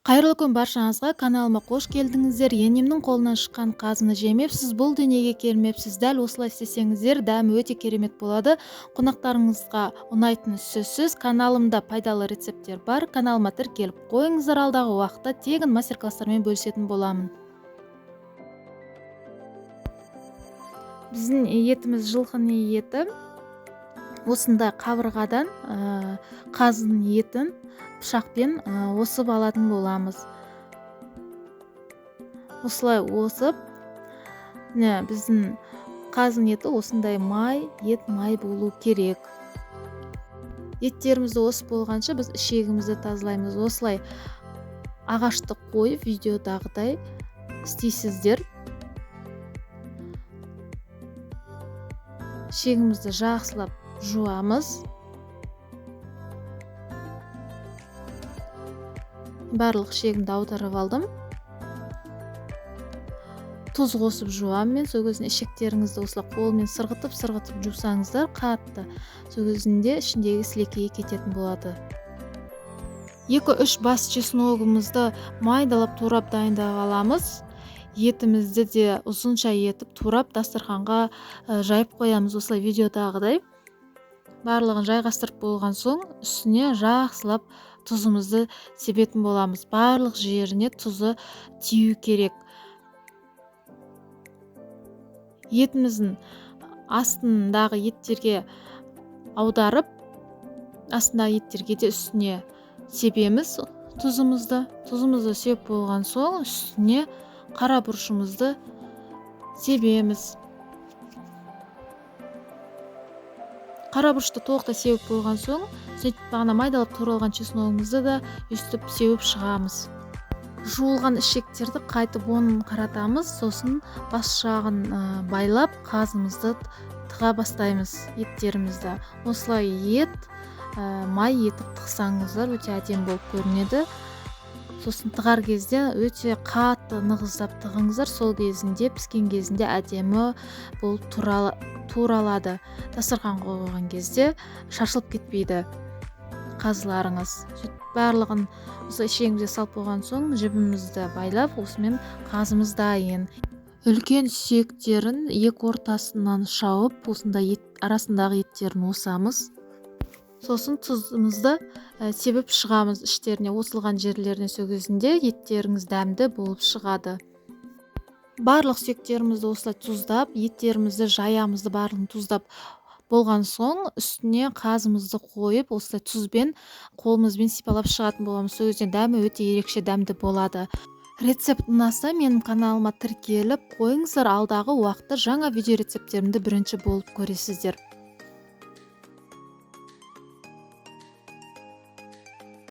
Қайырлы күн баршаңызға, каналыма қош келдіңіздер. Енемнің қолынан шыққан қазыны жемепсіз, бұл дүниеге келмепсіз. Дәл осылай істесеңіздер, дәмі өте керемет болады. Қонақтарыңызға ұнайтыны сөзсіз. Каналымда пайдалы рецепттер бар. Каналыма тіркеліп қойыңыздар, алдағы уақытта тегін мастер-класстармен бөлісетін боламын. Біздің етіміз жылқының еті. Осындай қабырғадан қазының етін пышақпен осып алатын боламыз. Осылай осып, біздің қазының еті осындай ет май болу керек. Еттерімізді осып болғанша біз ішегімізді тазалаймыз. Осылай ағашты қойып, видеодағыдай істейсіздер. Ішегімізді жақсылап жуамыз. Барлық ішегімді аударып алдым. Тұз қосып жуам мен. Сол кезінде ішектеріңізді осылай қолмен сырғытып жусаңыздар қатты. Сол кезінде ішіндегі сілекейі кететін болады. 2-3 бас чесногымызды майдалап турап дайындап аламыз. Етімізді де ұзынша етіп турап дастарханға жайып қоямыз. Осылай видеодағыдай. Барлығын жайғастырып болған соң, үстіне жақсылап тұзымызды себетін боламыз. Барлық жеріне тұзы тию керек. Етіміздің астындағы еттерге аударып, астындағы еттерге де үстіне себеміз тұзымызды. Тұзымызды сеп болған соң, үстіне қара бұрышымызды себеміз. Қара бұрышты толықтай сеуіп болған соң, сөйтіп бағана майдалап туралған чесногымызды да үстіп сеуіп шығамыз. Жуылған ішектерді қайтып онын қаратамыз, сосын бас жағын байлап қазымызды тыға бастаймыз еттерімізді. Осылай май етіп тықсаңыздар өте әдемі болып көрінеді. Сосын тығар кезде өте қатты нығыздап тығыңыздар, сол кезінде піскен кезінде әдемі болып туралады. Дастарханға қойған кезде шашылып кетпейді қазыларыңыз. Барлығын осы ішегімізге салып болған соң, жібімізді байлап, осымен қазымыз дайын. Үлкен сүйектерін екі ортасынан шауып, осында арасындағы еттерін осамыз. Сосын тұзымызды себіп шығамыз іштеріне, осылған жерлеріне. Сол кезінде еттеріңіз дәмді болып шығады. Барлық сүйектерімізді осылай тұздап, еттерімізді жаямызды барлығын тұздап болған соң, үстіне қазымызды қойып, осылай тұзбен қолымызбен сипалап шығатын боламыз. Сол кезде дәмі өте ерекше дәмді болады. Рецепт ұнаса, менің каналыма тіркеліп қойыңыздар, алдағы уақытта жаңа видео рецепттерімді бірінші болып көресіздер.